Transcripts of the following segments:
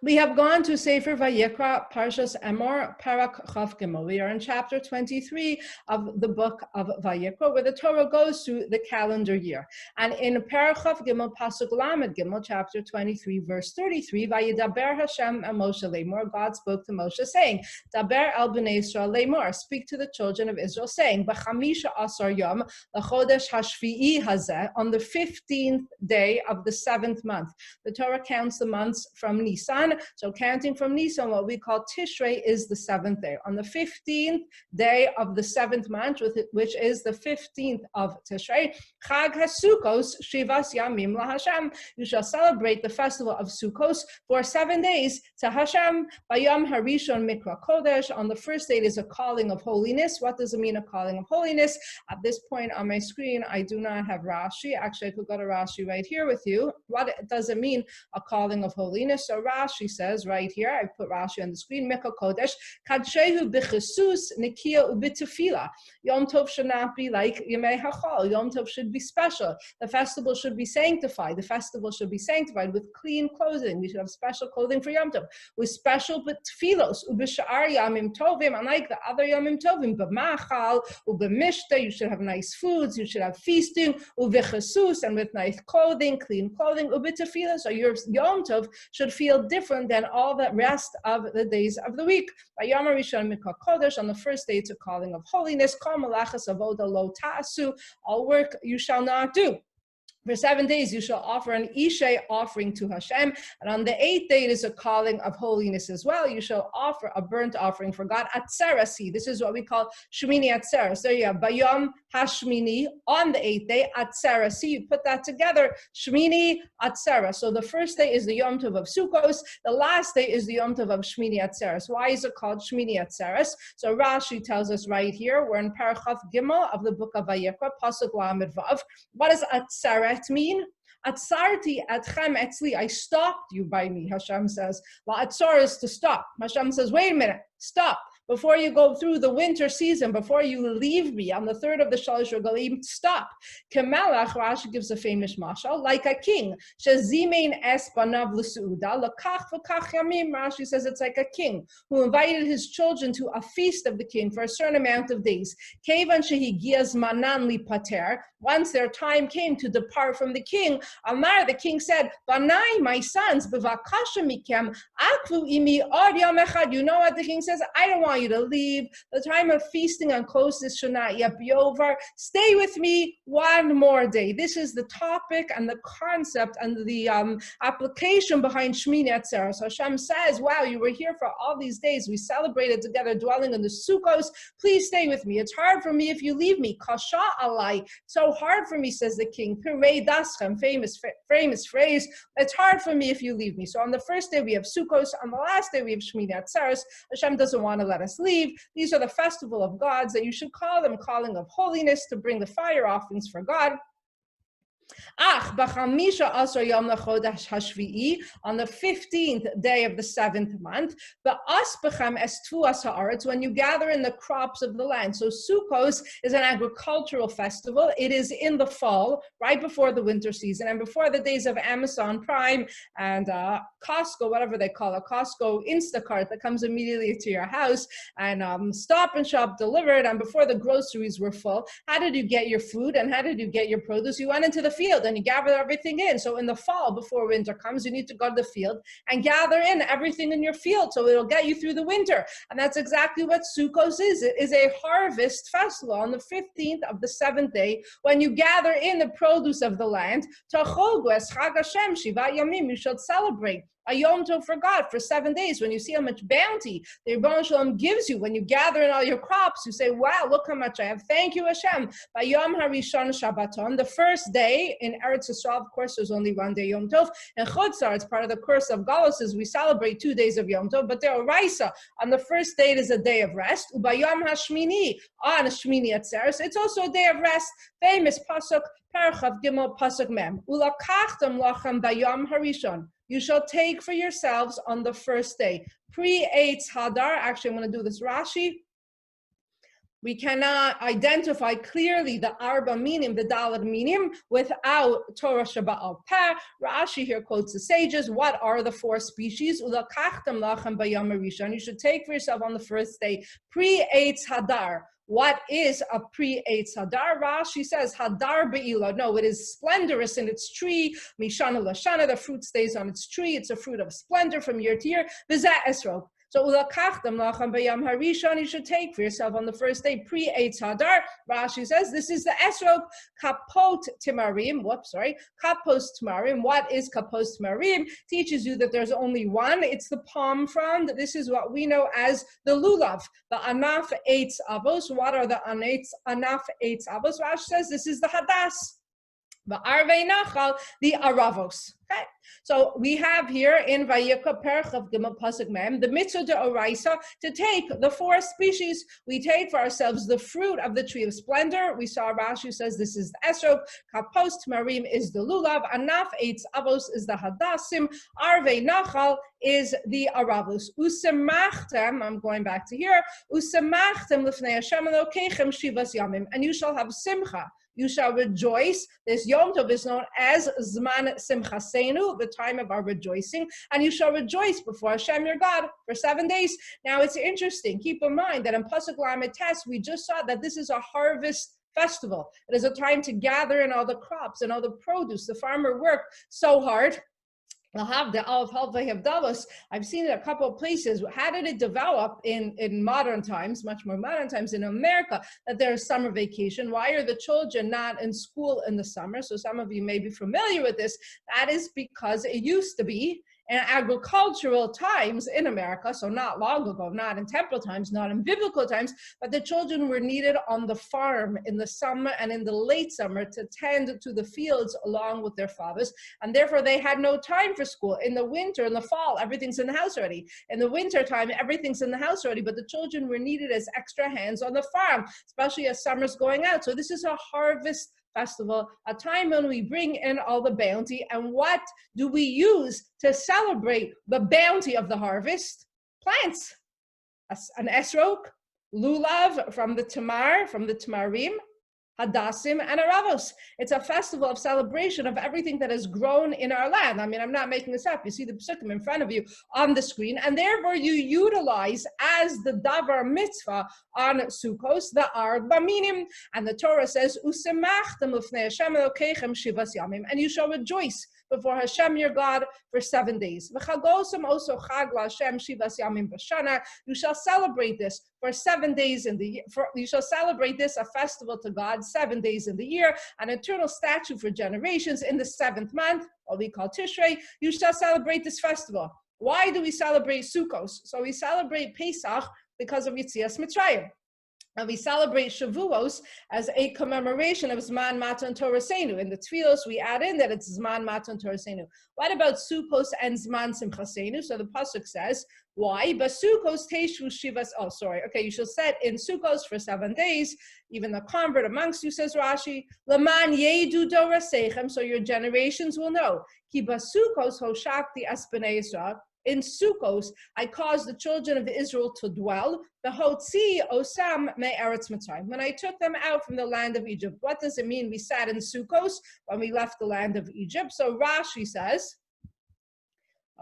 We have gone to Sefer Vayikra, Parshas Emor, Parak Chav Gimel. We are in chapter 23 of the book of Vayikra, where the Torah goes through the calendar year. And in Parak Chav Gimel, Pasuk Lamed Gimel, chapter 23, verse 33, Vayidaber Hashem el Moshe Lemor, God spoke to Moshe, saying, Daber el b'nei Yisrael Lemor, speak to the children of Israel, saying, B'chamisha asar yom, l'chodesh hashvi'i hazeh, on the 15th day of the 7th month. The Torah counts the months from Nisan. So counting from Nisan, what we call Tishrei is the 7th day. On the 15th day of the 7th month, which is the 15th of Tishrei, Chag HaSukkos Shivas Yamim LaHashem. You shall celebrate the festival of Sukkos for 7 days to Hashem. Bayam Harishon Mikra Kodesh. On the first day, it is a calling of holiness. What does it mean, a calling of holiness? At this point on my screen, I do not have Rashi. Actually, I could go to Rashi right here with you. What does it mean, a calling of holiness? So Rashi says right here, I put Rashi on the screen, Mikra Kodesh, Kadshehu b'chesus nikia ub'tefila. Yom Tov should not be like Yemei Hachal. Yom Tov should be special. The festival should be sanctified. The festival should be sanctified with clean clothing. We should have special clothing for Yom Tov, with special tefillos, ub'sha'ar yamim tovim, unlike the other yamim tovim, b'machal, ub'mishta, you should have nice foods, you should have feasting, ub'chesus, and with nice clothing, clean clothing, ub'tefila, so your Yom Tov should feel different than all the rest of the days of the week. By Yom Rishon Mikra Kodesh, on the first day, it's a calling of holiness. Kol malachas avoda lo ta'asu, all work you shall not do. For 7 days, you shall offer an Ishay offering to Hashem. And on the 8th day, it is a calling of holiness as well. You shall offer a burnt offering for God. Atzerasi, this is what we call Shmini Atzeres. There you have Bayom Hashmini, on the 8th day, Atzerasi. You put that together, Shmini Atzeres. So the first day is the Yom Tov of Sukkos. The last day is the Yom Tov of Shmini Atzeres. Why is it called Shmini Atzeres? So Rashi tells us right here, we're in Parachav Gimel of the book of Vayikra, Pasuk Lamed Vav. What does Atzeres mean? Atzarti atchem etzli, I stopped you by me, Hashem says. La atzar is to stop. Hashem says, wait a minute, stop. Before you go through the winter season, before you leave me on the 3rd of the Shalosh Regalim, stop. Kemelach, Rashi gives a famous mashal, like a king. Shezimein es banav l'su'uda, l'kach v'kach yamim, Rashi says it's like a king who invited his children to a feast of the king for a certain amount of days. Kevan shehigia zmanan lipater, once their time came to depart from the king, Amar, the king said, Banai, my sons, b'vakasha mikem, akvu imi od yom echad. You know what the king says? I don't want you to leave. The time of feasting and closeness should not yet be over. Stay with me one more day. This is the topic and the concept and the application behind Shmini Atzeres. Hashem says, wow, you were here for all these days. We celebrated together dwelling in the Sukkos. Please stay with me. It's hard for me if you leave me. Kasha alai. So hard for me, says the king. Pirei daschem, famous phrase. It's hard for me if you leave me. So on the first day we have Sukkos. On the last day we have Shmini Atzeres. Hashem doesn't want to let us leave. These are the festival of gods that you should call them calling of holiness, to bring the fire offerings for God. On the 15th day of the 7th month, when you gather in the crops of the land. So Sukkos is an agricultural festival. It is in the fall, right before the winter season, and before the days of Amazon Prime and Costco, whatever they call it, Costco Instacart that comes immediately to your house, and Stop and Shop delivered, and before the groceries were full. How did you get your food and how did you get your produce? You went into the field and you gather everything in. So in the fall, before winter comes, you need to go to the field and gather in everything in your field, so it'll get you through the winter. And that's exactly what Sukkos is. It is a harvest festival on the 15th of the 7th day, when you gather in the produce of the land. You should celebrate a Yom Tov for God for 7 days. When you see how much bounty the Rebbeinu Shalom gives you, when you gather in all your crops, you say, wow, look how much I have. Thank you, Hashem. By Yom Harishon Shabbaton, the first day in Eretz Yisrael, of course, there's only 1 day Yom Tov. And Chutzar, it's part of the curse of Galus, is we celebrate 2 days of Yom Tov, but the Oraisa, on the first day, it is a day of rest. Ubayom Hashmini, on Shmini Atzeres, it's also a day of rest. Famous Pasuk, Parachav Gimel Pasuk Mem. Ulakachtem lachem bayom harishon. You shall take for yourselves on the first day. Pre-Eitz Hadar, actually I'm going to do this Rashi. We cannot identify clearly the Arba Minim, the Dalad Minim, without Torah Sheba'al Peh. Rashi here quotes the sages. What are the 4 species? Ulakachtem lachem bayom harishon. You should take for yourself on the first day, pre-Eitz Hadar. What is a pre-Eitz Hadar? Rashi says, Hadar be'ila. No, it is splendorous in its tree. Mishana lashana, the fruit stays on its tree. It's a fruit of splendor from year to year. V'zeh esrog. So ulakachtem lachem bayom harishon, you should take for yourself on the first day, pre-Eitz Hadar. Rashi says, this is the esrog, kapot timarim. Kapos timarim. What is kapos timarim? Teaches you that there's only one. It's the palm frond. This is what we know as the lulav, the anaf eitz avos. What are the anaf eitz avos? Rashi says, this is the hadas. The arvei nachal, the aravos. Okay, so we have here in Vayikra Perach of Gimel Pasuk Mem the mitzvah de oraisa to take the 4 species. We take for ourselves the fruit of the tree of splendor. We saw Rashi says this is the esrog, kapos tmarim is the lulav, anaf eitz avos is the hadassim, arvei nachal is the aravos. Usemachtem, I'm going back to here. Usemachtem lifnei Hashem Elokeichem shivas yamim, and you shall have simcha. You shall rejoice. This Yom Tov is known as Zman Simcha'sainu, the time of our rejoicing. And you shall rejoice before Hashem your God for 7 days. Now it's interesting. Keep in mind that in Pasuk Lamed Tes, we just saw that this is a harvest festival. It is a time to gather in all the crops and all the produce. The farmer worked so hard. I've seen it a couple of places. How did it develop in modern times, much more modern times in America, that there's summer vacation? Why are the children not in school in the summer? So some of you may be familiar with this. That is because it used to be in agricultural times in America, so not long ago, not in temple times, not in biblical times, but the children were needed on the farm in the summer and in the late summer to tend to the fields along with their fathers, and therefore they had no time for school. In the winter, in the fall, everything's in the house already. In the winter time, everything's in the house already, but the children were needed as extra hands on the farm, especially as summer's going out. So this is a harvest festival, a time when we bring in all the bounty. And what do we use to celebrate the bounty of the harvest? Plants. An esrog, lulav from the tamar, from the tamarim, hadassim, and aravos. It's a festival of celebration of everything that has grown in our land. I mean, I'm not making this up. You see the psukim in front of you on the screen, and therefore you utilize as the davar mitzvah on Sukkos, the arba minim, and the Torah says, Usemachtem lifnei Hashem Elokeichem shivas yamim, and you shall rejoice before Hashem your God for 7 days. V'chagosem also chag LaHashem shivas yamim b'shana. You shall celebrate this for 7 days in the year. You shall celebrate this, a festival to God, 7 days in the year, an eternal statute for generations. In the 7th month, what we call Tishrei, you shall celebrate this festival. Why do we celebrate Sukkos? So we celebrate Pesach because of Yetzias Mitzrayim. And we celebrate Shavuos as a commemoration of Zman Matan Torahseinu. In the Tfilos, we add in that it's Zman Matan Torahseinu. What about Sukkos and Zman Simcha'sainu? So the Pasuk says, why? Basukos Teishu Shivas. Oh, sorry. Okay, you shall set in Sukkos for 7 days. Even the convert amongst you, says Rashi, Laman Yedu Dorasechem, so your generations will know. Ki Basukos Hoshakti Aspenei Yisrael. In Sukkos, I caused the children of Israel to dwell. The Hotzi Osam Me Eretz Mitzrayim. When I took them out from the land of Egypt. What does it mean? We sat in Sukkos when we left the land of Egypt. So Rashi says,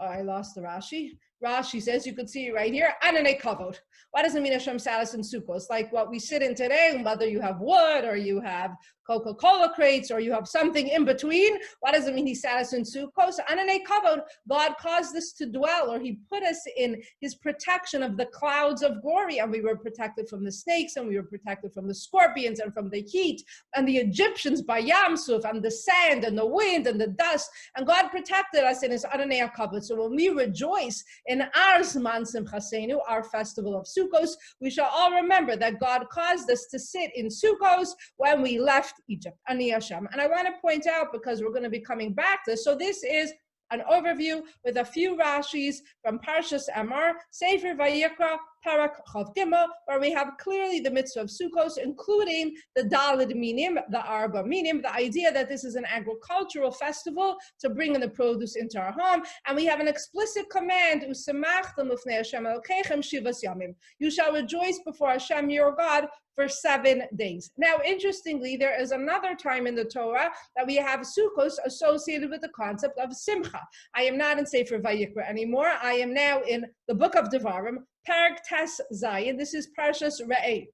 oh, I lost the Rashi. Rashi says, you could see it right here, Ananei Kavod. What does it mean Hashem sat us in Sukkos? Like what we sit in today, whether you have wood or you have Coca-Cola crates or you have something in between. What does it mean he sat us in Sukkos? Ananei Kavod. God caused us to dwell, or he put us in his protection of the clouds of glory, and we were protected from the snakes, and we were protected from the scorpions and from the heat, and the Egyptians by Yam Suf, and the sand and the wind and the dust, and God protected us in his Ananei Kavod. So when we rejoice in our Zman Simcha'sainu, our festival of Sukkos, we shall all remember that God caused us to sit in Sukkos when we left Egypt. Ani Hashem. And I want to point out, because we're going to be coming back to this, so this is an overview with a few Rashis from Parshas Emor, Sefer Vayikra, Parak Chav Gimel, where we have clearly the mitzvah of Sukkos, including the Daled Minim, the Arba Minim, the idea that this is an agricultural festival to bring in the produce into our home. And we have an explicit command, Usamachtem Ufnei Hashem Elokechem Shivas Yamim. You shall rejoice before Hashem your God for 7 days. Now, interestingly, there is another time in the Torah that we have Sukkos associated with the concept of Simcha. I am not in Sefer Vayikra anymore. I am now in the book of Devarim, Perek Tes Zayin. This is Parshas Re'eh.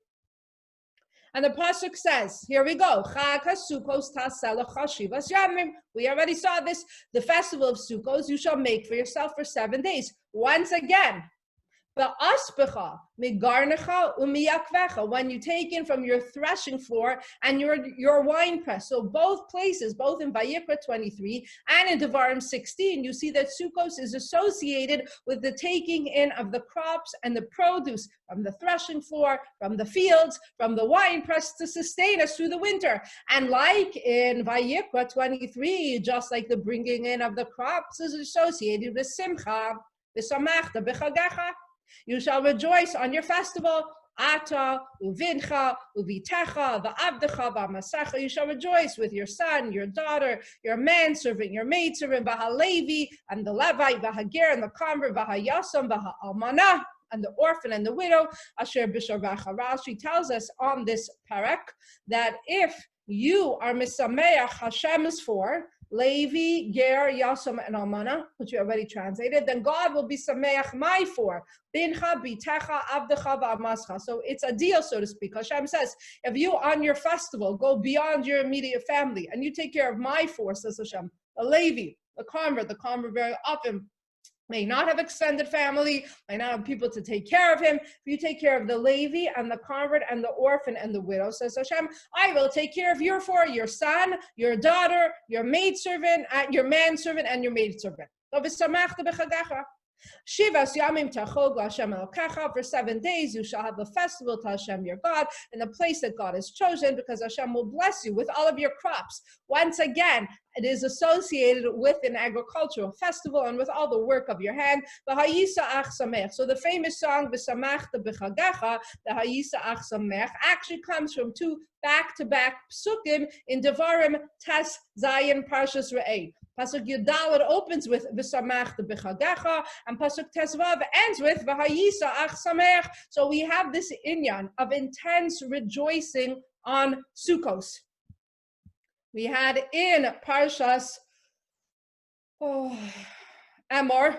And the pasuk says, here we go. We already saw this. The festival of Sukkos you shall make for yourself for 7 days. Once again, when you take in from your threshing floor and your wine press. So both places, both in Vayikra 23 and in Devarim 16, you see that Sukkos is associated with the taking in of the crops and the produce from the threshing floor, from the fields, from the wine press to sustain us through the winter. And like in Vayikra 23, just like the bringing in of the crops is associated with Simcha, v'samachta b'chagecha. You shall rejoice on your festival. Ata, uvincha, uvitecha, va'avdecha, va'masecha. You shall rejoice with your son, your daughter, your manservant, your maidservant, v'halevi, and the Levite, v'hager, and the convert, v'hayasam, v'ha'almanah, and the orphan and the widow. Asher b'sharvacha. Rashi tells us on this parak that if you are misameach Hashem's for Levi, Ger, Yasam, and Almana, which you already translated, then God will be Sameach my for. Bincha, Bitecha, Avdecha, V'amascha. So it's a deal, so to speak. Hashem says, if you on your festival go beyond your immediate family and you take care of my for, says Hashem, the Levi, the convert very often may not have extended family, may not have people to take care of him. If you take care of the Levi and the convert and the orphan and the widow, says Hashem, I will take care of your four, your son, your daughter, your maidservant, your manservant, and your maidservant. Shivas Yamim Tachog Hashem Elokecha. For 7 days you shall have a festival to Hashem your God in the place that God has chosen, because Hashem will bless you with all of your crops. Once again, it is associated with an agricultural festival and with all the work of your hand. So the famous song V'samachta b'chagecha, the Hayisa ach samech, actually comes from two back-to-back psukim in Devarim Tes Zayin Parshas Re'eh. Pasuk Yudalad opens with V'samachta b'chagecha, and Pasuk Tesvav ends with V'hayisa ach samech. So we have this inyan of intense rejoicing on Sukkos. We had in Parshas Emor,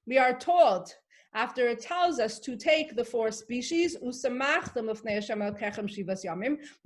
we are told, after it tells us to take the 4 species, you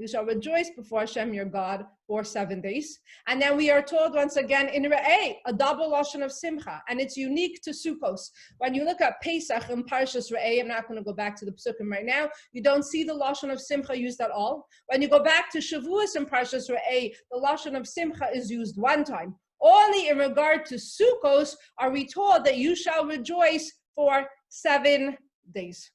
shall rejoice before Hashem your God for 7 days. And then we are told once again in Re'eh, a double lashon of Simcha, and it's unique to Sukkos. When you look at Pesach in Parshas Re'eh, I'm not going to go back to the Psukim right now, you don't see the lashon of Simcha used at all. When you go back to Shavuos in Parshas Re'eh, the lashon of Simcha is used one time. Only in regard to Sukkos are we told that you shall rejoice for 7 days.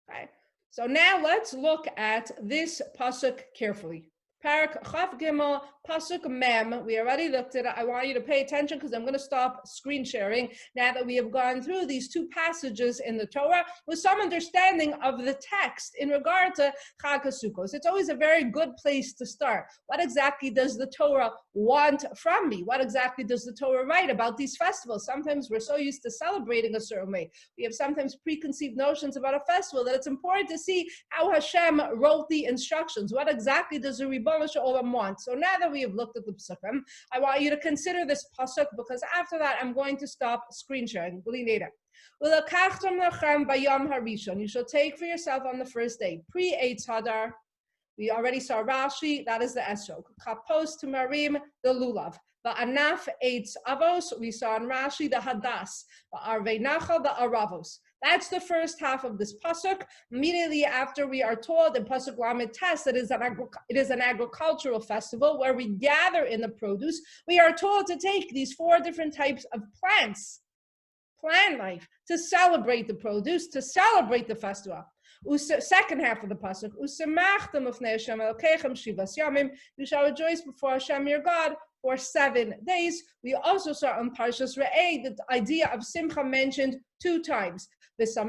Okay, so now let's look at this pasuk carefully. Parak Chav Gimel, Pasuk Mem. We already looked at it. I want you to pay attention because I'm going to stop screen sharing now that we have gone through these 2 passages in the Torah with some understanding of the text in regard to Chag HaSukkos. It's always a very good place to start. What exactly does the Torah want from me? What exactly does the Torah write about these festivals? Sometimes we're so used to celebrating a certain way. We have sometimes preconceived notions about a festival that it's important to see how Hashem wrote the instructions. What exactly does the Ribbon Shalom want? So now that we have looked at the Psukim, I want you to consider this pasuk, because after that I'm going to stop screen sharing. You shall take for yourself on the first day, pre-Eitz Hadar. We already saw Rashi, that is the Esrog. Kapos to Marim, the Lulav. The Anaf Eitz Avos, we saw in Rashi, the Hadas. The Arvei Nachal, the Aravos. That's the first half of this pasuk. Immediately after, we are told in Pasuk Lamed Tes that it is an agricultural festival where we gather in the produce. We are told to take these 4 different types of plants, plant life, to celebrate the produce, to celebrate the festival. Second half of the pasuk, you shall rejoice before Hashem your God for 7 days. We also saw on Parshas Re'eh the idea of Simcha mentioned 2 times. So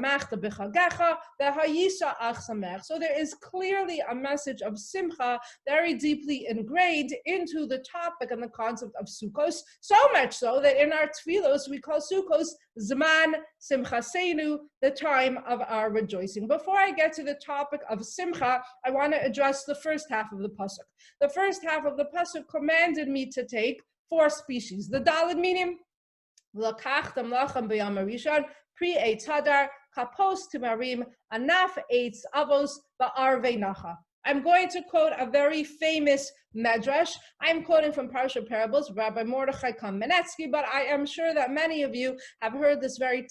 there is clearly a message of Simcha very deeply ingrained into the topic and the concept of Sukkos, so much so that in our tefillos we call Sukkos Zman Simcha'sainu, the time of our rejoicing. Before I get to the topic of Simcha, I want to address the first half of the pasuk. The first half of the pasuk commanded me to take 4 species. The Daled minim, Lakachtam lachem b'yam harishon, Pri Eitz Hadar, Kapos Timarim, Anaf Eitz Avos, Ba'arvei Nacha. I'm going to quote a very famous medrash. I'm quoting from Parsha Parables, Rabbi Mordechai Kamenetsky, but I am sure that many of you have heard this very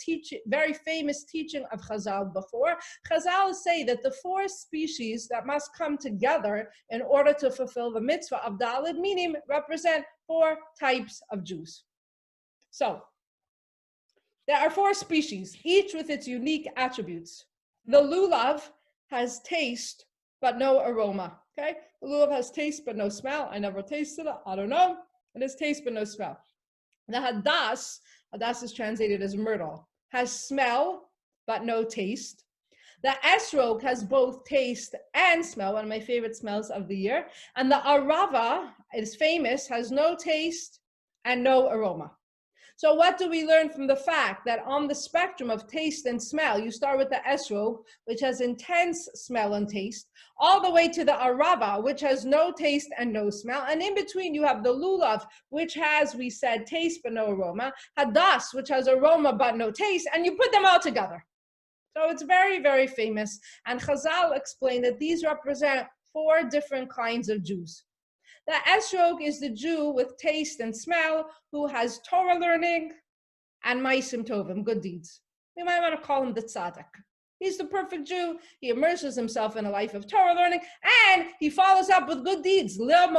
famous teaching of Chazal before. Chazal say that the 4 species that must come together in order to fulfill the mitzvah of Daled Minim represent 4 types of Jews. So, there are 4 species, each with its unique attributes. The lulav has taste, but no aroma, okay? The lulav has taste, but no smell. I never tasted it, I don't know. It has taste, but no smell. The hadas is translated as myrtle, has smell, but no taste. The esrog has both taste and smell, one of my favorite smells of the year. And the arava is famous, has no taste and no aroma. So what do we learn from the fact that on the spectrum of taste and smell, you start with the esrog, which has intense smell and taste, all the way to the arava, which has no taste and no smell. And in between, you have the lulav, which has, we said, taste but no aroma, hadas, which has aroma but no taste, and you put them all together. So it's very, very famous. And Chazal explained that these represent 4 different kinds of Jews. The esrog is the Jew with taste and smell who has Torah learning and ma'asim tovim, good deeds. We might want to call him the tzaddik. He's the perfect Jew. He immerses himself in a life of Torah learning and he follows up with good deeds. He doesn't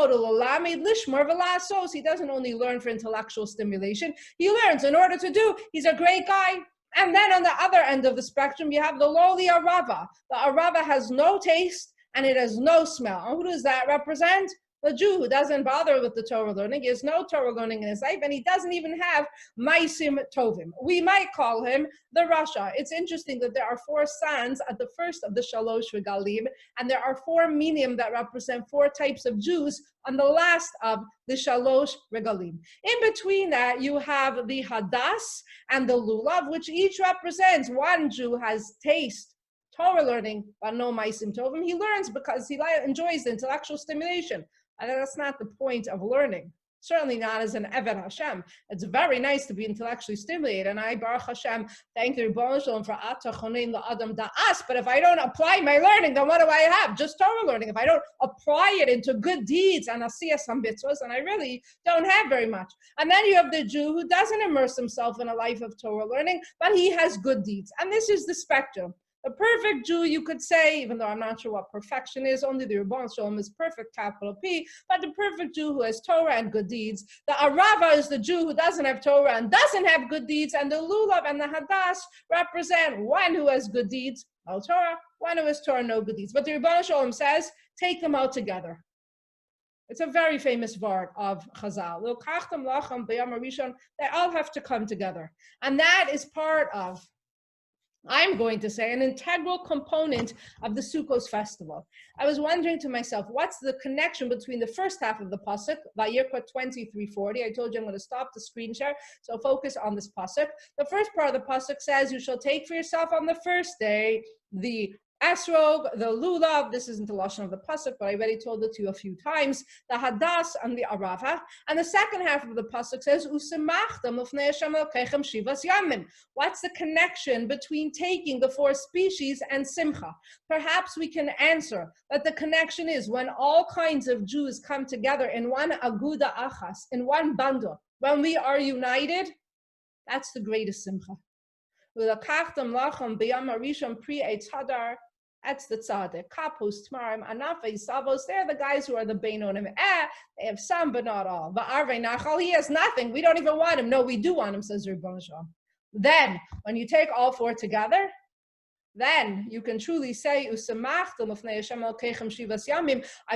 only learn for intellectual stimulation. He learns in order to do. He's a great guy. And then on the other end of the spectrum, you have the lowly arava. The arava has no taste and it has no smell. And who does that represent? The Jew who doesn't bother with the Torah learning. He has no Torah learning in his life, and he doesn't even have ma'asim tovim. We might call him the Rasha. It's interesting that there are 4 sons at the first of the Shalosh Regalim, and there are 4 minim that represent 4 types of Jews on the last of the Shalosh Regalim. In between that, you have the Hadas and the Lulav, which each represents one Jew has taste, Torah learning, but no ma'asim tovim. He learns because he enjoys the intellectual stimulation. And that's not the point of learning. Certainly not as an Eved Hashem. It's very nice to be intellectually stimulated. And I, Baruch Hashem, thank the Rebbeinu Shalom for Ata Chonein La'adam Da'as. But if I don't apply my learning, then what do I have? Just Torah learning. If I don't apply it into good deeds and asiyas mitzvos, then I really don't have very much. And then you have the Jew who doesn't immerse himself in a life of Torah learning, but he has good deeds. And this is the spectrum. A perfect Jew, you could say, even though I'm not sure what perfection is, only the Rebbeinu Shalom is perfect, capital P, but the perfect Jew who has Torah and good deeds. The Arava is the Jew who doesn't have Torah and doesn't have good deeds, and the Lulav and the Hadas represent one who has good deeds, no Torah, one who has Torah, no good deeds. But the Rebbeinu Shalom says, take them all together. It's a very famous word of Chazal. They all have to come together. And that is part of, I'm going to say, an integral component of the Sukkot festival. I was wondering to myself, what's the connection between the first half of the pasuk, Vayikra 23:40? I told you I'm going to stop the screen share, so focus on this pasuk. The first part of the pasuk says, you shall take for yourself on the first day the esrog, the lulav, this isn't the lashon of the pasuk, but I already told it to you a few times, the hadas and the arava. And the second half of the pasuk says, usemachtem ufnei Hashem elokechem shivas yamim. What's the connection between taking the 4 species and simcha? Perhaps we can answer that the connection is when all kinds of Jews come together in one aguda achas, in one bundle, when we are united, that's the greatest simcha. Ulakachtem lachem b'yam harishon pri eitz hadar. That's the tzaddik. Kapos, tmarim, anafei, savos. They're the guys who are the beinonim. They have some, but not all. Va'arvei nachal, he has nothing. We don't even want him. No, we do want him, says Rebbeinu Shalom. Then, when you take all 4 together, then you can truly say, I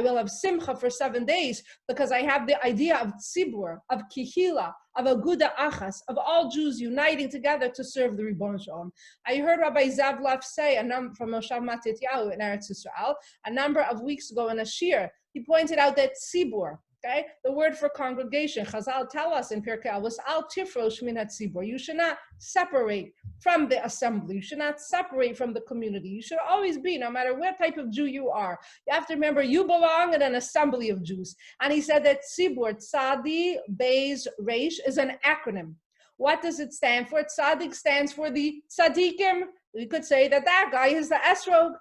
will have simcha for 7 days, because I have the idea of tzibur, of kihila, of aguda achas, of all Jews uniting together to serve the Ribbon Shalom. I heard Rabbi Zavlaf say, from Moshav Matityahu in Eretz Yisrael, a number of weeks ago in a shir, he pointed out that tzibur, okay, the word for congregation, Chazal tell us in Pirkei Avos, al tifrosh min hatzibur, you should not separate from the assembly. You should not separate from the community. You should always be, no matter what type of Jew you are, you have to remember you belong in an assembly of Jews. And he said that tzibur, tzadi, beis, reish, is an acronym. What does it stand for? Tzadik stands for the tzadikim. We could say that that guy is the esrog.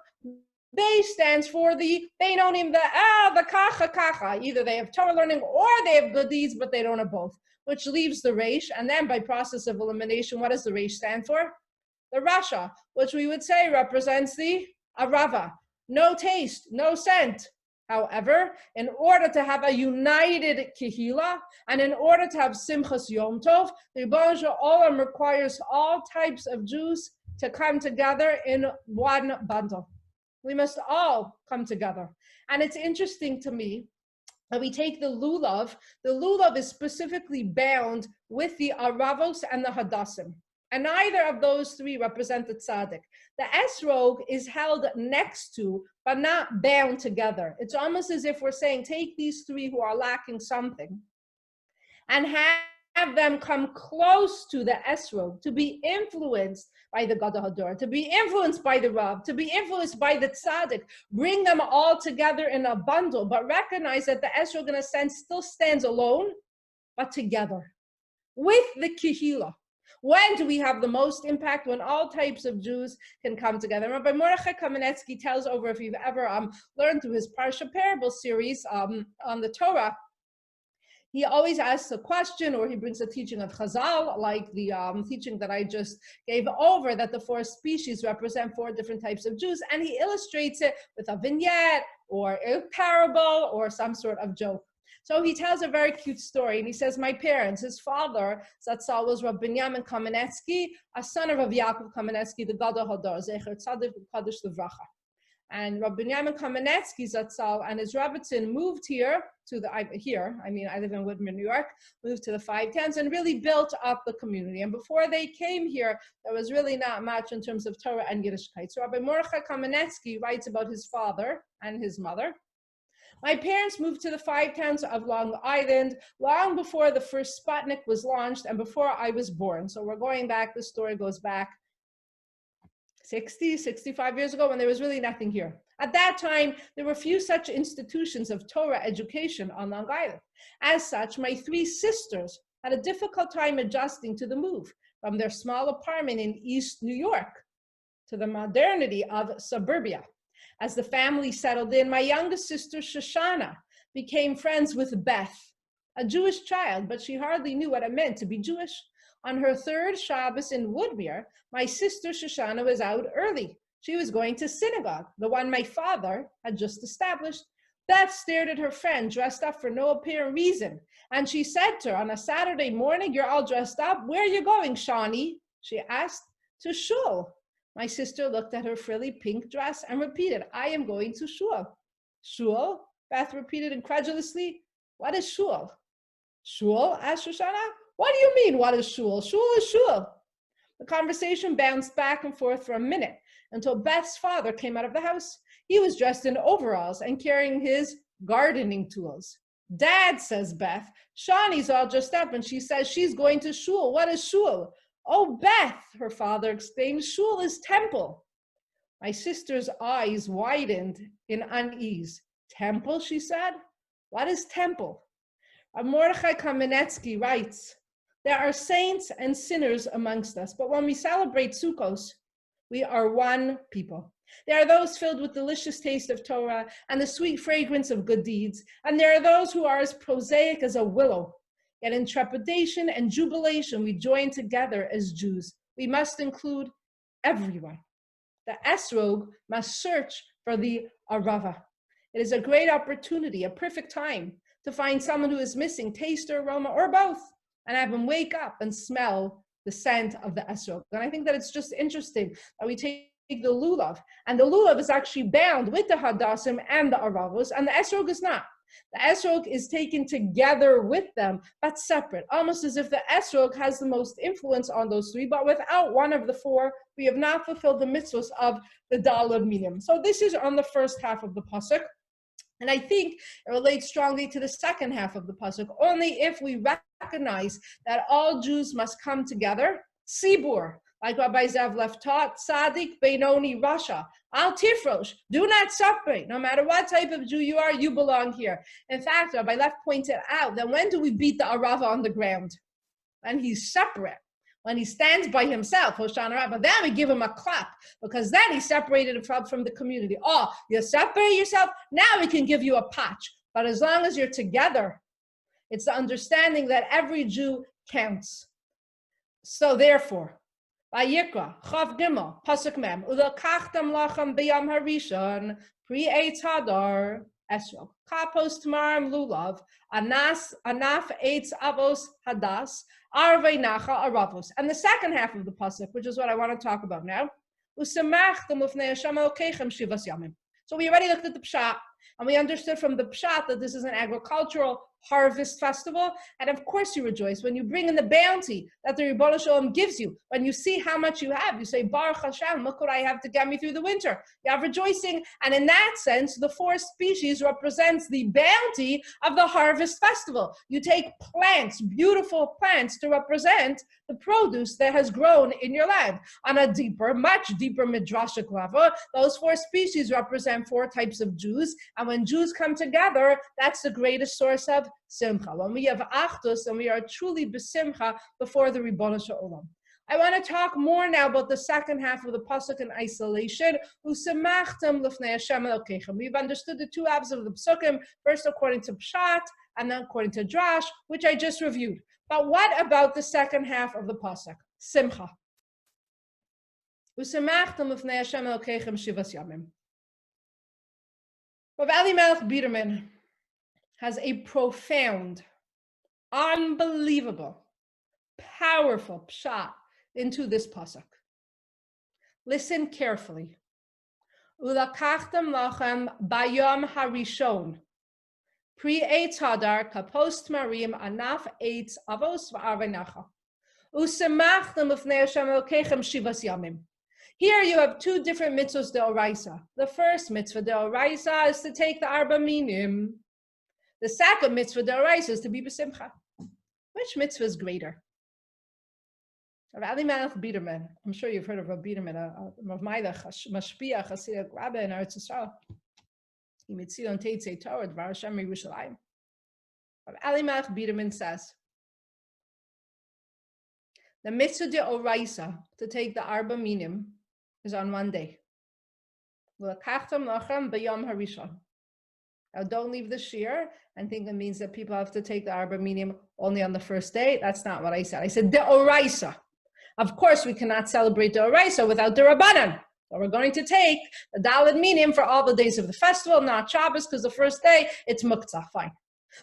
Beis stands for the beinonim, the kacha kacha. Either they have Torah learning or they have good deeds, but they don't have both, which leaves the reish. And then by process of elimination, what does the reish stand for? The rasha, which we would say represents the arava. No taste, no scent. However, in order to have a united kihila, and in order to have simchas yom tov, the Rebbeinu Shalom requires all types of Jews to come together in one bundle. We must all come together. And it's interesting to me that we take the lulav. The lulav is specifically bound with the aravos and the hadassim. And neither of those three represent the tzaddik. The esrog is held next to, but not bound together. It's almost as if we're saying, take these three who are lacking something and have them come close to the esrog, to be influenced by the Gadol Hador, to be influenced by the Rav, to be influenced by the tzaddik. Bring them all together in a bundle, but recognize that the esrog, in a sense, still stands alone, but together with the kihila. When do we have the most impact? When all types of Jews can come together. Rabbi Mordechai Kamenetsky tells over, if you've ever learned through his Parsha Parable series on the Torah, he always asks a question, or he brings a teaching of Chazal, like the teaching that I just gave over, that the 4 species represent 4 different types of Jews, and he illustrates it with a vignette, or a parable, or some sort of joke. So he tells a very cute story, and he says, my parents, his father, Zatzal, was Rabbi Binyamin Kamenetsky, a son of Rav Yaakov Kamenetsky, the Gadol Hador, Zecher Tzadik Kadosh Livracha. And Rabbi Binyamin Kamenetsky, Zatzal, and his Rebbetzin moved here to the, I live in Woodmere, New York, moved to the 510s and really built up the community. And before they came here, there was really not much in terms of Torah and Yiddishkeit. So Rabbi Mordechai Kamenetsky writes about his father and his mother. My parents moved to the 510s of Long Island long before the first Sputnik was launched and before I was born. So we're going back, the story goes back 60, 65 years ago, when there was really nothing here. At that time, there were few such institutions of Torah education on Long Island. As such, my 3 sisters had a difficult time adjusting to the move from their small apartment in East New York to the modernity of suburbia. As the family settled in, my youngest sister, Shoshana, became friends with Beth, a Jewish child, but she hardly knew what it meant to be Jewish. On her 3rd Shabbos in Woodmere, my sister Shoshana was out early. She was going to synagogue, the one my father had just established. Beth stared at her friend, dressed up for no apparent reason, and she said to her, on a Saturday morning, you're all dressed up. Where are you going, Shawnee? She asked. To shul. My sister looked at her frilly pink dress and repeated, I am going to shul. Shul? Beth repeated incredulously. What is shul? Shul? Asked Shoshana. What do you mean, what is shul? Shul is shul. The conversation bounced back and forth for a minute until Beth's father came out of the house. He was dressed in overalls and carrying his gardening tools. Dad, says Beth, Shawnee's all dressed up and she says she's going to shul. What is shul? Oh, Beth, her father exclaimed, shul is temple. My sister's eyes widened in unease. Temple, she said? What is temple? Mordechai Kamenetsky writes, there are saints and sinners amongst us, but when we celebrate Sukkos, we are one people. There are those filled with delicious taste of Torah and the sweet fragrance of good deeds, and there are those who are as prosaic as a willow. Yet in trepidation and jubilation, we join together as Jews. We must include everyone. The esrog must search for the arava. It is a great opportunity, a perfect time to find someone who is missing taste or aroma or both, and have them wake up and smell the scent of the esrog. And I think that it's just interesting that we take the lulav, and the lulav is actually bound with the hadassim and the aravos, and the esrog is not. The esrog is taken together with them, but separate, almost as if the esrog has the most influence on those three, but without one of the four, we have not fulfilled the mitzvahs of the dalad minim. So this is on the first half of the pasuk. And I think it relates strongly to the second half of the pasuk. Only if we recognize that all Jews must come together, tzibur, like Rabbi Zev left taught, tzaddik, beinoni, rasha, al tifrosh, do not separate. No matter what type of Jew you are, you belong here. In fact, Rabbi Left pointed out that when do we beat the arava on the ground? When he's separate. When he stands by himself, Hoshana Rabbah, then we give him a clap, because then he separated from the community. Oh, you separate yourself, now we can give you a patch. But as long as you're together, it's the understanding that every Jew counts. So therefore, Vayikra, Chav Gimel, Pasuk Mem, Ulakachtam lachem b'yam harishon, pre-eitz hadar, esrog, kapos tamarim lulav, anaf eitz avos hadas, arvei nacha aravos. And the second half of the pasuk, which is what I want to talk about now, usamachtem ufnei Hashem elokechem shivas yamim. So we already looked at the pshat, and we understood from the pshat that this is an agricultural harvest festival, and of course you rejoice when you bring in the bounty that the Ribono Shel Olam gives you. When you see how much you have, you say, Baruch Hashem, look what I have to get me through the winter. You have rejoicing, and in that sense, the four species represents the bounty of the harvest festival. You take plants, beautiful plants, to represent the produce that has grown in your land. On a deeper, much deeper midrashic level, those four species represent four types of Jews, and when Jews come together, that's the greatest source of simcha. When we have achdus and we are truly besimcha before the Ribono Shel Olam. I want to talk more now about the second half of the pasuk in isolation. Usemachtem lifnei Hashem elokechem. We've understood the two halves of the psukim, first according to pshat and then according to drash, which I just reviewed. But what about the second half of the pasuk? Simcha. Usemachtem lifnei Hashem elokechem shivas yamim. Rav Elimelech Biderman has a profound, unbelievable, powerful pshat into this pasuk. Listen carefully. Ulakachtem lachem bayom harishon, pre-eitz hadar, kapos tmarim, anaf eitz avos v'arvei nacha. Usemachtem ufnei Hashem elokechem shivas yamim. Here you have two different mitzvahs deoraisa. The first mitzvah deoraisa is to take the arba minim. The second mitzvah deoraisa is to be besimcha. Which mitzvah is greater? Rav Elimelech Biderman. I'm sure you've heard of Rav Biderman, Rav Meilech, Mashpia, Hasidic Rabbi in Eretz Yisrael. He mitzil on Teitzei Torah, Dvar Hashem Yerushalayim. Rav Elimelech Biderman says, the mitzvah deoraisa to take the arba minim is on one day. V'lakachtam lachem b'yom harishon. Now, don't leave the shir and think it means that people have to take the arba minim only on the first day. That's not what I said. I said deoraisa. Of course, we cannot celebrate deoraisa without the rabbanan. So we're going to take the dalad minim for all the days of the festival, not Shabbos, because the first day it's muktzah. Fine.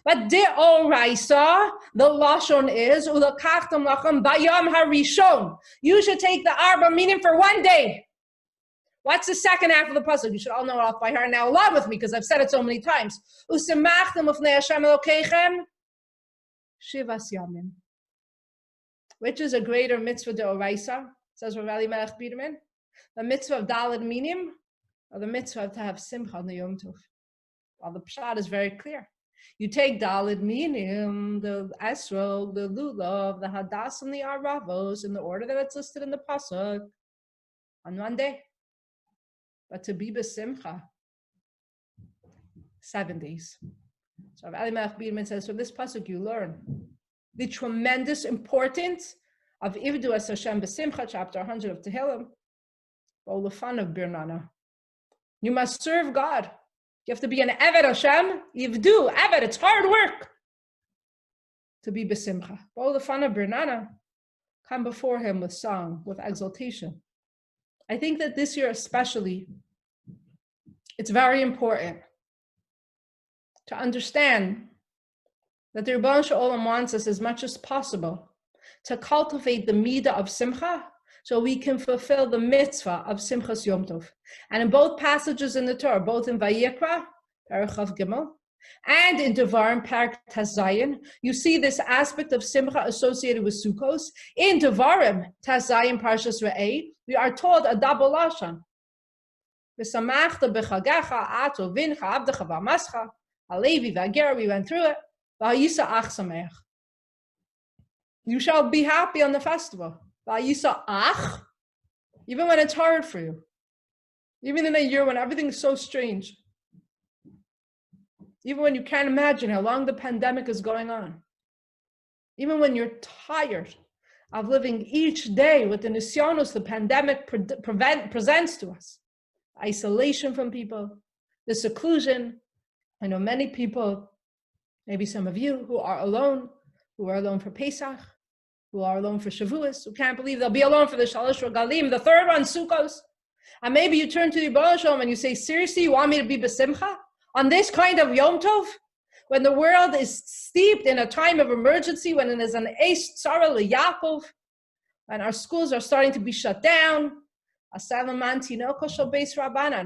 But deoraisa, the lashon is ulakachtam lachem bayom harishon. You should take the arba minim for one day. What's the second half of the pasuk? You should all know it off by heart now, along with me, because I've said it so many times. Usemachtem ufnei Hashem elokechem shivas yamim. Which is a greater mitzvah deoraisa, says Rav Elimelech Biderman? The mitzvah of dalad minim, or the mitzvah to have simcha on the Yom Tov? Well, the pshat is very clear. You take dalad minim, the esrog, the lulav, the hadas, and the aravos in the order that it's listed in the pasuk on one day. But to be besimcha, 7 days. So Rav Elimelech Biderman says, from this pasuk you learn the tremendous importance of Ivdu es Hashem besimcha, chapter 100 of Tehillim, Olafan of Birnana. You must serve God. You have to be an Eved Hashem. Ivdu, Eved, it's hard work to be besimcha. Olafan of Birnana, come before him with song, with exaltation. I think that this year especially, it's very important to understand that the Ribono Shel Olam wants us as much as possible to cultivate the midah of simcha, so we can fulfill the mitzvah of Simchas Yom Tov. And in both passages in the Torah, both in Vayikra, Perek Chav Gimel, and in Devarim, Perek Tazayin, you see this aspect of Simcha associated with Sukkos. In Devarim, Tazayin Parshas Re'eh, we are told a double lashon. V'samachta b'chagecha ato vincha avdecha v'amascha halevi v'ager. We went through it. V'ayisa ach sameach. You shall be happy on the festival. V'ayisa ach. Even when it's hard for you. Even in a year when everything is so strange. Even when you can't imagine how long the pandemic is going on. Even when you're tired of living each day with the nisyonos the pandemic presents to us. Isolation from people, the seclusion. I know many people, maybe some of you, who are alone for Pesach, who are alone for Shavuos, who can't believe they'll be alone for the Shalosh Regalim, the third one, Sukkos. And maybe you turn to the Yibon Shalom and you say, seriously, you want me to be besimcha? On this kind of Yom Tov, when the world is steeped in a time of emergency, when it is an Eish Tzara L'Yakov, when our schools are starting to be shut down, and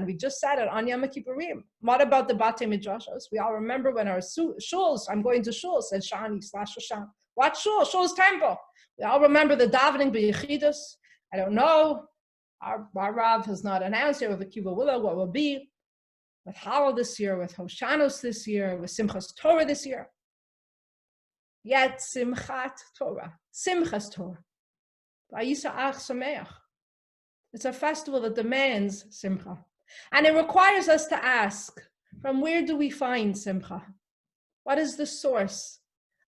we just said it on Yom Kippurim. What about the Batei Midrashos? We all remember when our shuls, I'm going to shul, said Shani / Shoshan. What shul? Shul's temple. We all remember the davening b'yechidus. I don't know. Our Rav has not announced yet with the Kiva Willow what will be with Halal this year, with Hoshanos this year, with Simchas Torah this year. Yet Simchat Torah, Simchas Torah. Vayisa ach sameach. It's a festival that demands simcha. And it requires us to ask, from where do we find simcha? What is the source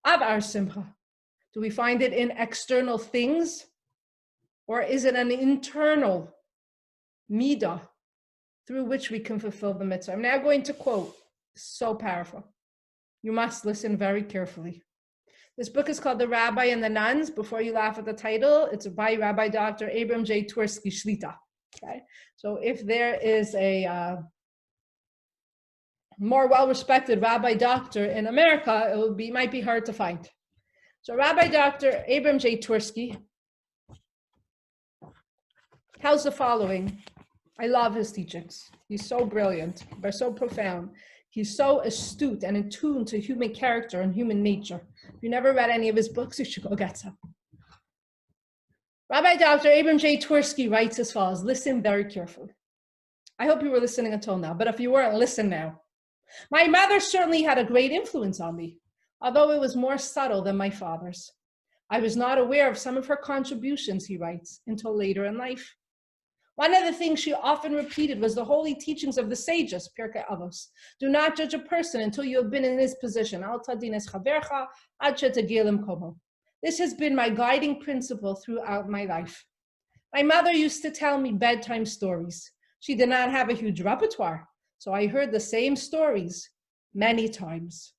of our simcha? Do we find it in external things? Or is it an internal midah through which we can fulfill the mitzvah? I'm now going to quote, so powerful. You must listen very carefully. This book is called The Rabbi and the Nuns. Before you laugh at the title, it's by Rabbi Dr. Abram J. Twersky Shlita. Okay, so if there is a more well-respected Rabbi Doctor in America, might be hard to find. So Rabbi Dr. Abram J. Twersky tells the following. I love his teachings. He's so brilliant, but so profound. He's so astute and in tune to human character and human nature. If you never read any of his books, you should go get some. Rabbi Dr. Abram J. Twersky writes as follows. Listen very carefully. I hope you were listening until now, but if you weren't, listen now. My mother certainly had a great influence on me, although it was more subtle than my father's. I was not aware of some of her contributions, he writes, until later in life. One of the things she often repeated was the holy teachings of the sages, Pirkei Avos. Do not judge a person until you have been in his position. Al tadin es chavercha ad shetegiel lemkomo. This has been my guiding principle throughout my life. My mother used to tell me bedtime stories. She did not have a huge repertoire, so I heard the same stories many times.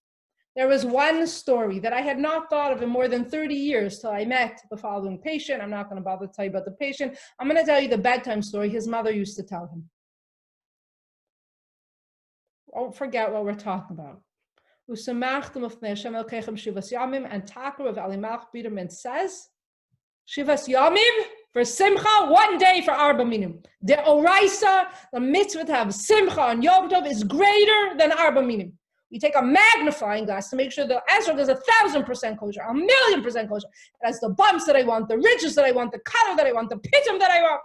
There was one story that I had not thought of in more than 30 years till I met the following patient. I'm not going to bother to tell you about the patient. I'm going to tell you the bedtime story his mother used to tell him. Don't forget what we're talking about. And Takar of Alimach Biderman says, Shivas Yamim for Simcha, 1 day for Arba Minim. The Oraisa, the mitzvah to have Simcha on Yom Tov is greater than Arba Minim. You take a magnifying glass to make sure the esrog is 1,000% kosher, 1,000,000% kosher. It has the bumps that I want, the ridges that I want, the color that I want, the pitum that I want.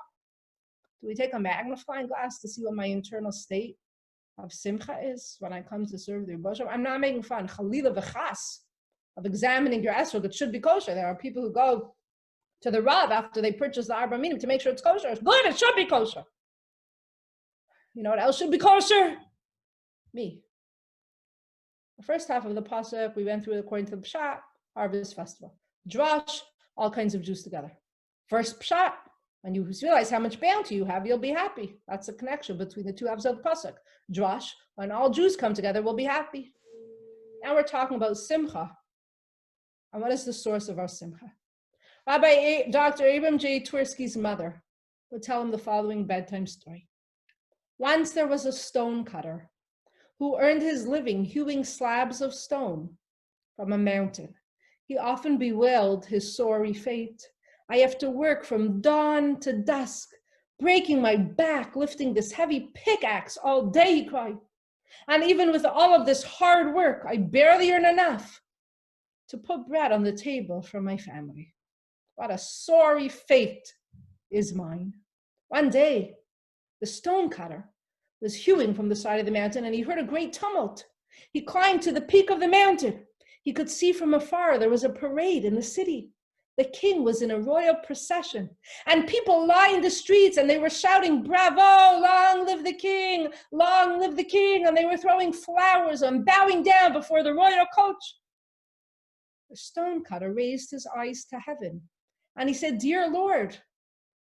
Do we take a magnifying glass to see what my internal state of simcha is when I come to serve the Rebbe? I'm not making fun, chalila v'chas, of examining your esrog. It should be kosher. There are people who go to the Rav after they purchase the Arba Minim to make sure it's kosher. It's good, it should be kosher. You know what else should be kosher? Me. The first half of the pasuk we went through according to the Pshat, harvest festival. Drash, all kinds of Jews together. First Pshat, when you realize how much bounty you have, you'll be happy. That's the connection between the two halves of the pasuk. Drash, when all Jews come together, we'll be happy. Now we're talking about Simcha. And what is the source of our Simcha? Rabbi Dr. Abram J. Twersky's mother would tell him the following bedtime story. Once there was a stone cutter who earned his living hewing slabs of stone from a mountain. He often bewailed his sorry fate I have to work from dawn to dusk, breaking my back, lifting this heavy pickaxe all day, he cried. And even with all of this hard work, I barely earn enough to put bread on the table for my family. What a sorry fate is mine. One day, the stonecutter was hewing from the side of the mountain, and he heard a great tumult. He climbed to the peak of the mountain. He could see from afar there was a parade in the city. The king was in a royal procession, and people lined the streets, and they were shouting, "Bravo, long live the king, long live the king," and they were throwing flowers and bowing down before the royal coach. The stonecutter raised his eyes to heaven, and he said, "Dear Lord,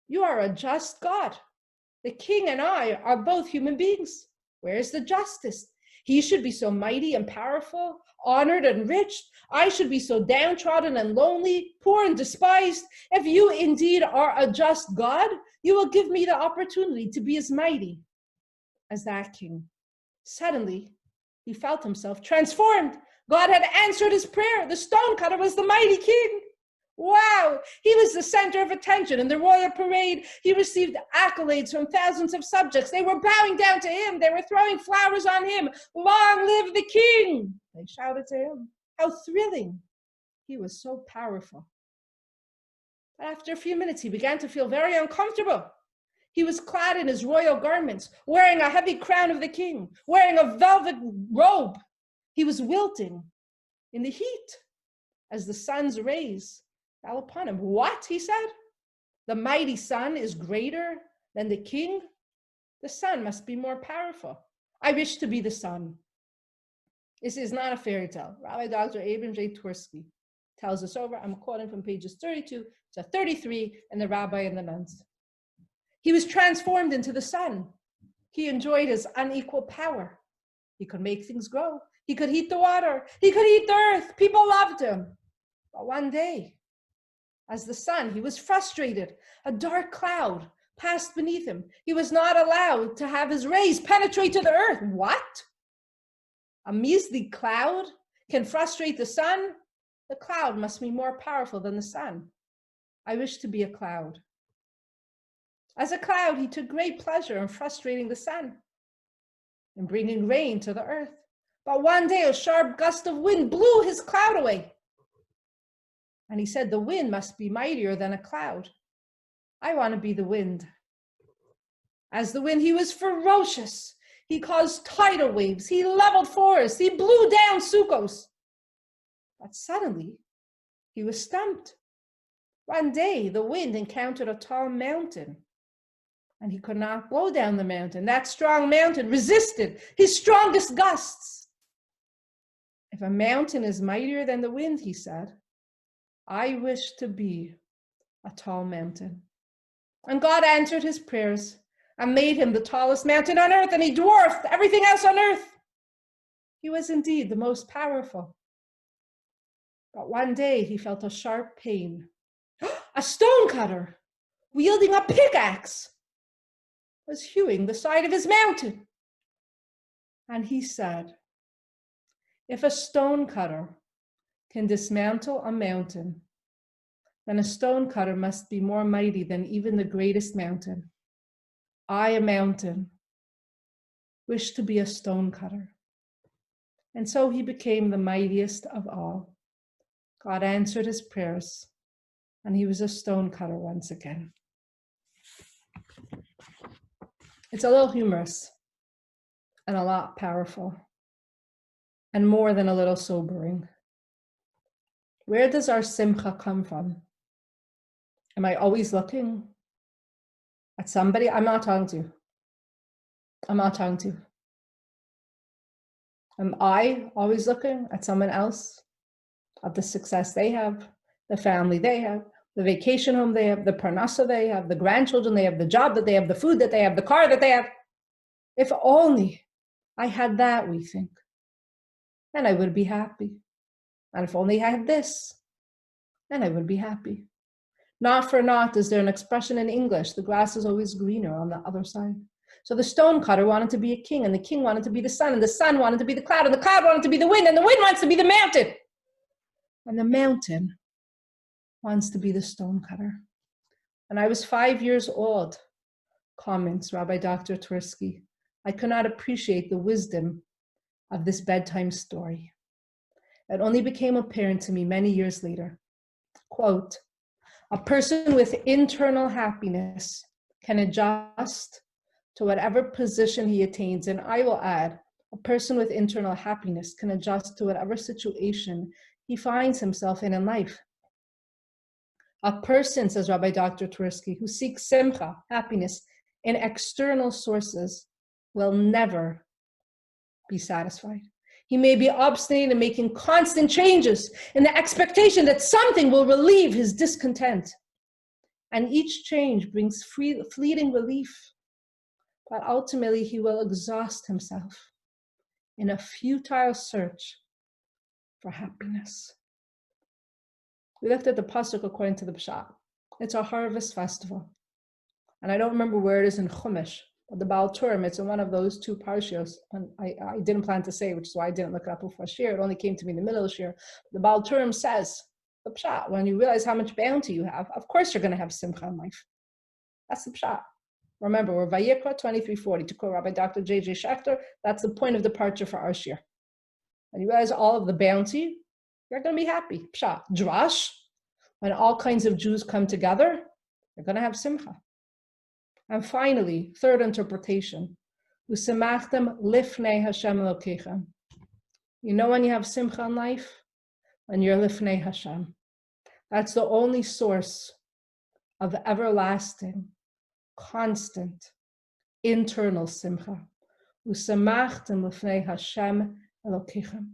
you are a just God. The king and I are both human beings. Where is the justice? He should be so mighty and powerful, honored and rich. I should be so downtrodden and lonely, poor and despised. If you indeed are a just God, you will give me the opportunity to be as mighty as that king." Suddenly, he felt himself transformed. God had answered his prayer. The stonecutter was the mighty king. Wow, he was the center of attention in the royal parade. He received accolades from thousands of subjects. They were bowing down to him. They were throwing flowers on him. "Long live the king!" they shouted to him. How thrilling. He was so powerful. But after a few minutes, he began to feel very uncomfortable. He was clad in his royal garments, wearing a heavy crown of the king, wearing a velvet robe. He was wilting in the heat as the sun's rays fell upon him. "What?" he said. "The mighty sun is greater than the king? The sun must be more powerful. I wish to be the sun." This is not a fairy tale. Rabbi Dr. Abram J. Twersky tells us over. I'm quoting from pages 32 to 33 in The Rabbi and the Nuns. He was transformed into the sun. He enjoyed his unequal power. He could make things grow. He could heat the water. He could heat the earth. People loved him. But one day, as the sun, he was frustrated. A dark cloud passed beneath him. He was not allowed to have his rays penetrate to the earth. What? A measly cloud can frustrate the sun? The cloud must be more powerful than the sun. I wish to be a cloud. As a cloud, he took great pleasure in frustrating the sun and bringing rain to the earth. But one day, a sharp gust of wind blew his cloud away. And he said, "The wind must be mightier than a cloud. I want to be the wind." As the wind, he was ferocious. He caused tidal waves. He leveled forests. He blew down sukkos. But suddenly, he was stumped. One day, the wind encountered a tall mountain, and he could not blow down the mountain. That strong mountain resisted his strongest gusts. "If a mountain is mightier than the wind," he said, "I wish to be a tall mountain." And God answered his prayers and made him the tallest mountain on earth, and he dwarfed everything else on earth. He was indeed the most powerful. But one day he felt a sharp pain. A stonecutter, wielding a pickaxe, was hewing the side of his mountain. And he said, "If a stonecutter can dismantle a mountain, then a stonecutter must be more mighty than even the greatest mountain. I, a mountain, wish to be a stonecutter." And so he became the mightiest of all. God answered his prayers, and he was a stonecutter once again. It's a little humorous and a lot powerful and more than a little sobering. Where does our simcha come from? Am I always looking at somebody? I'm not talking to you. I'm not talking to you. Am I always looking at someone else, at the success they have, the family they have, the vacation home they have, the parnasa they have, the grandchildren they have, the job that they have, the food that they have, the car that they have? If only I had that, we think, then I would be happy. And if only I had this, then I would be happy. Not for naught is there an expression in English, the grass is always greener on the other side. So the stonecutter wanted to be a king, and the king wanted to be the sun, and the sun wanted to be the cloud, and the cloud wanted to be the wind, and the wind wants to be the mountain. And the mountain wants to be the stonecutter. When I was 5 years old, comments Rabbi Dr. Twersky, I could not appreciate the wisdom of this bedtime story. It only became apparent to me many years later. Quote, a person with internal happiness can adjust to whatever position he attains. And I will add, a person with internal happiness can adjust to whatever situation he finds himself in life. A person, says Rabbi Dr. Twersky, who seeks simcha, happiness, in external sources will never be satisfied. He may be obstinate in making constant changes in the expectation that something will relieve his discontent. And each change brings fleeting relief. But ultimately, he will exhaust himself in a futile search for happiness. We looked at the pasuk according to the Pshat. It's a harvest festival. And I don't remember where it is in Chumash, but the Baal Turim, it's in one of those two parshios. And I didn't plan to say, which is why I didn't look it up before Shir. It only came to me in the middle of Shir. The Baal Turim says, the Pshat, when you realize how much bounty you have, of course you're going to have simcha in life. That's the Pshat. Remember, we're Vayikra 2340, to quote Rabbi Dr. J.J. Schechter, that's the point of departure for our Shir. When you realize all of the bounty, you're going to be happy. Pshat. Drash, when all kinds of Jews come together, you're going to have simcha. And finally, third interpretation, Usemachtem lifnei Hashem Elokechem. You know when you have simcha in life? When you're lifnei Hashem. That's the only source of everlasting, constant, internal simcha. Usemachtem lifnei Hashem Elokechem.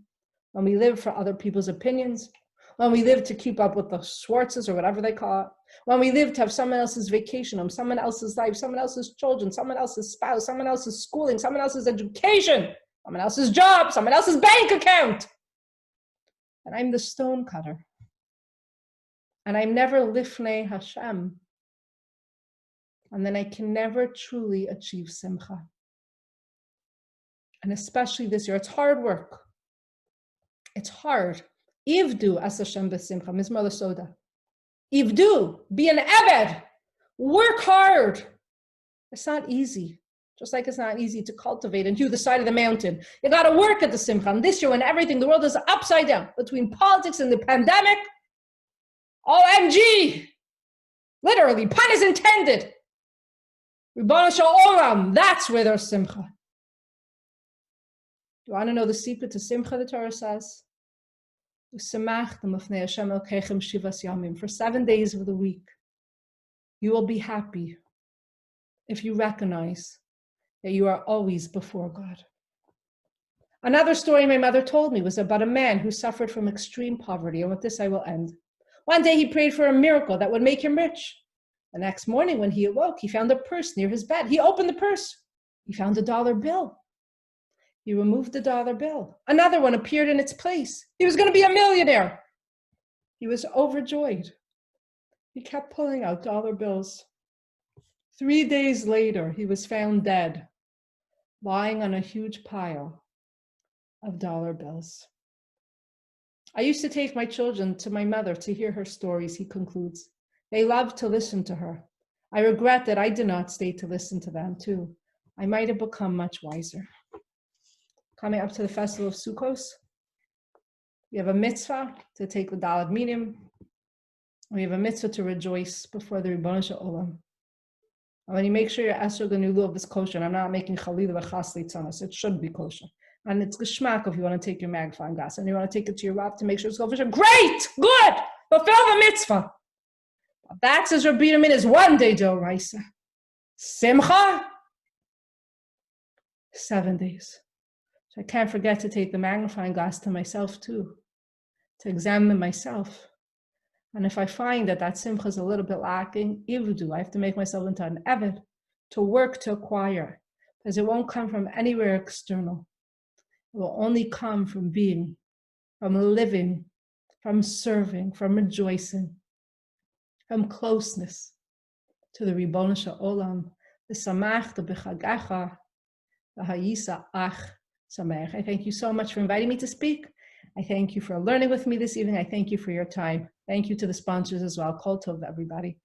When we live for other people's opinions, when we live to keep up with the Schwartzes or whatever they call it, when we live to have someone else's vacation home, someone else's life, someone else's children, someone else's spouse, someone else's schooling, someone else's education, someone else's job, someone else's bank account. And I'm the stone cutter. And I'm never lifnei Hashem. And then I can never truly achieve simcha. And especially this year, it's hard work. It's hard. Ivdu as Hashem b'simcha, mizmor l'soda. Ivdu, be an eved. Work hard. It's not easy. Just like it's not easy to cultivate and hew the side of the mountain. You got to work at the simcha. And this year, when everything, the world is upside down between politics and the pandemic, OMG, literally, pun is intended. Ribono shel olam, that's where there's simcha. You want to know the secret to simcha, the Torah says? For 7 days of the week, you will be happy if you recognize that you are always before God. Another story my mother told me was about a man who suffered from extreme poverty, and with this I will end. One day he prayed for a miracle that would make him rich. The next morning when he awoke, he found a purse near his bed. He opened the purse. He found a dollar bill. He removed the dollar bill. Another one appeared in its place. He was going to be a millionaire. He was overjoyed. He kept pulling out dollar bills. 3 days later, he was found dead, lying on a huge pile of dollar bills. I used to take my children to my mother to hear her stories, he concludes. They loved to listen to her. I regret that I did not stay to listen to them too. I might have become much wiser. Coming up to the festival of Sukkot, we have a mitzvah to take the Daled Minim. We have a mitzvah to rejoice before the Ribono shel Olam. And when you make sure your Esrog and your Lulav is kosher, and I'm not making Chalila v'chas litzanos, it should be kosher. And it's geschmack if you want to take your magnifying glass and you want to take it to your Rav to make sure it's kosher. Great! Good! Fulfill the mitzvah! That, says Rabbi Yemin, is one day d'oraisa. Simcha? 7 days. So I can't forget to take the magnifying glass to myself too, to examine myself. And if I find that that simcha is a little bit lacking, ivdu, I have to make myself into an eved, to work to acquire, because it won't come from anywhere external. It will only come from being, from living, from serving, from rejoicing, from closeness to the Ribono shel Olam, the samach, the b'chagacha, the hayisa ach samach. I thank you so much for inviting me to speak. I thank you for learning with me this evening. I thank you for your time. Thank you to the sponsors as well. Kol Tov, everybody.